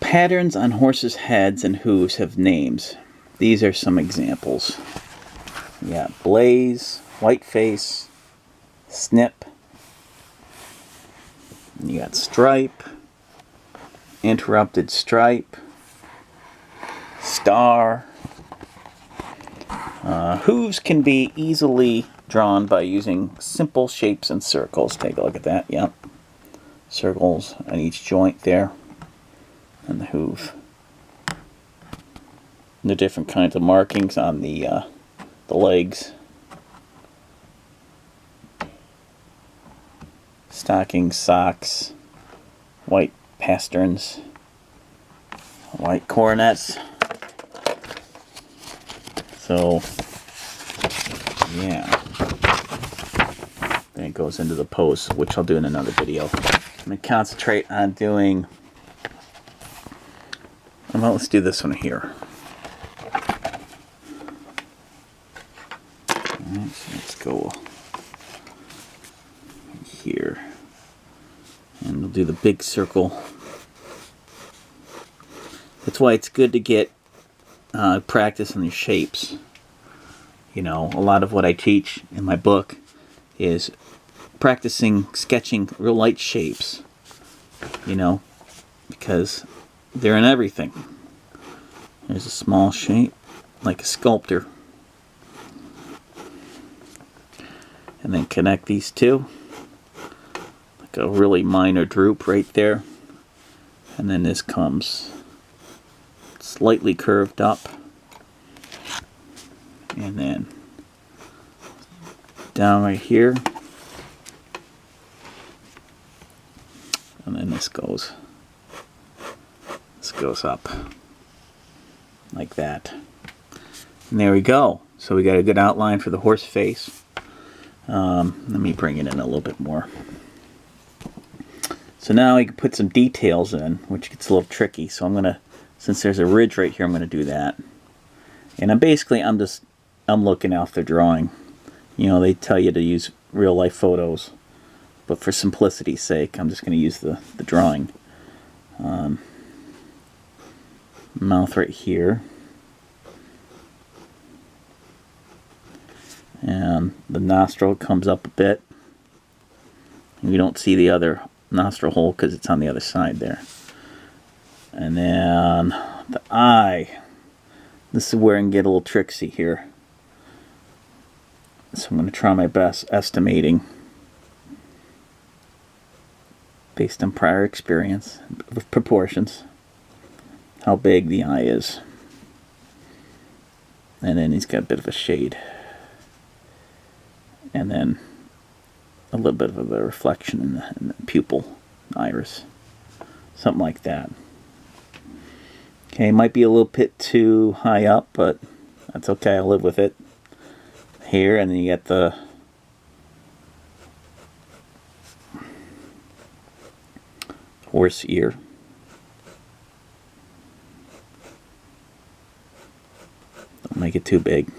Patterns on horses' heads and hooves have names. These are some examples. You got blaze, whiteface, snip. You got stripe, interrupted stripe, star. Hooves can be easily drawn by using simple shapes and circles. Take a look at that. Yep. Circles on each joint there. And the hoof. The different kinds of markings on the legs. Stockings, socks, white pasterns, white coronets. So, yeah. Then it goes into the pose, which I'll do in another video. I'm going to concentrate on doing... Well, let's do this one here. Alright, so let's go here. And we'll do the big circle. That's why it's good to get practice on your shapes. You know, a lot of what I teach in my book is practicing sketching real light shapes. You know, because they're in everything. There's a small shape, like a sculptor. And then connect these two. Like a really minor droop right there. And then this comes slightly curved up. And then down right here. And then this goes up like that. And there we go. So we got a good outline for the horse face. Let me bring it in a little bit more. So now I can put some details in, which gets a little tricky. So I'm gonna, since there's a ridge right here, I'm gonna do that. And I'm looking off the drawing. You know, they tell you to use real life photos, but for simplicity's sake, I'm just gonna use the drawing. Mouth right here, and the nostril comes up a bit. You don't see the other nostril hole because it's on the other side there. And then the eye, this is where I can get a little tricksy here. So I'm going to try my best estimating based on prior experience with proportions how big the eye is. And then he's got a bit of a shade. And then a little bit of a reflection in the pupil, iris. Something like that. Okay, might be a little bit too high up, but that's okay, I'll live with it. Here, and then you get the horse ear. Don't make it too big.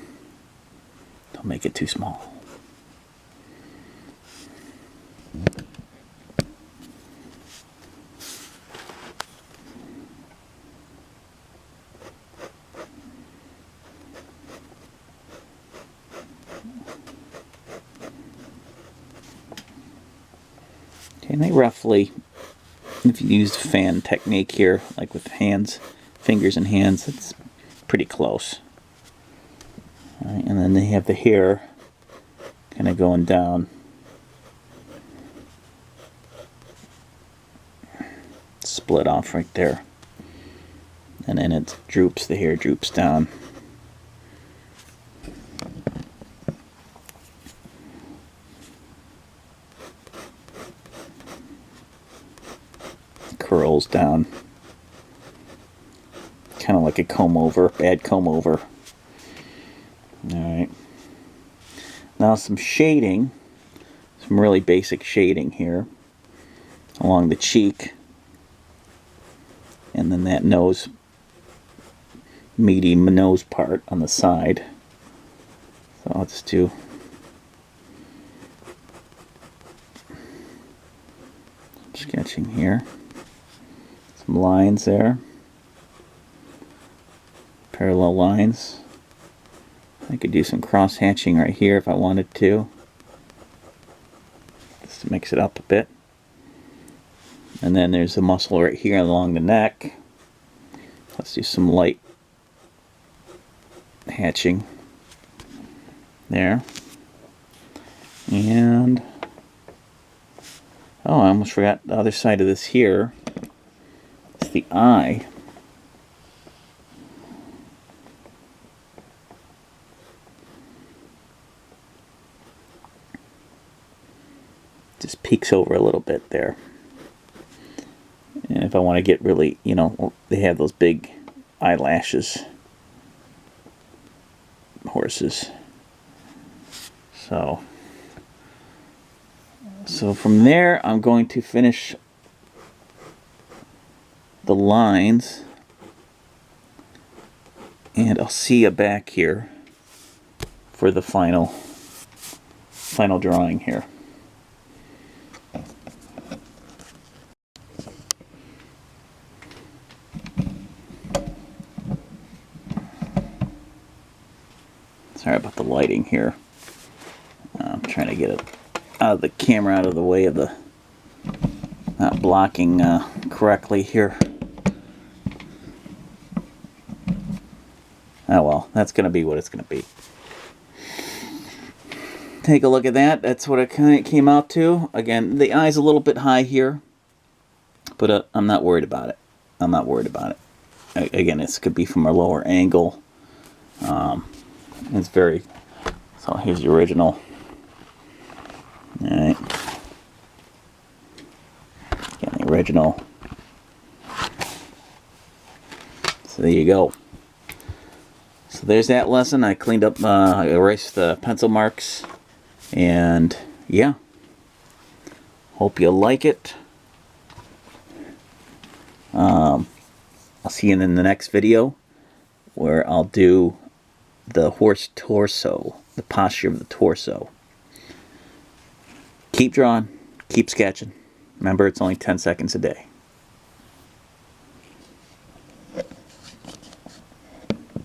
Don't make it too small. Okay, and they roughly, if you use the fan technique here, like with hands, fingers and hands, it's pretty close. All right, and then they have the hair kind of going down. Split off right there. And then it droops, the hair droops down. Curls down. Kind of like a comb over, bad comb over. Alright. Now some shading. Some really basic shading here. Along the cheek. And then that nose, meaty nose part on the side. So I'll just do some sketching here. Some lines there. parallel lines. I could do some cross hatching right here if I wanted to, just to mix it up a bit. And then there's a muscle right here along the neck. Let's do some light hatching there. And oh, I almost forgot the other side of this here. It's the eye. Just peeks over a little bit there. And if I want to get really, you know, they have those big eyelashes, horses. So from there, I'm going to finish the lines, and I'll see you back here for the final drawing here. Sorry about the lighting here. I'm trying to get it out of the camera, out of the way of the not blocking correctly here. Oh well, that's going to be what it's going to be. Take a look at that. That's what it kind of came out to. Again, the eye's a little bit high here, but I'm not worried about it. I'm not worried about it. Again, this could be from a lower angle. It's very... So here's the original. Alright. Again, the original. So there you go. So there's that lesson. I cleaned up, I erased the pencil marks. And yeah. Hope you like it. I'll see you in the next video, where I'll do the horse torso, the posture of the torso. Keep drawing, keep sketching. Remember, it's only 10 seconds a day.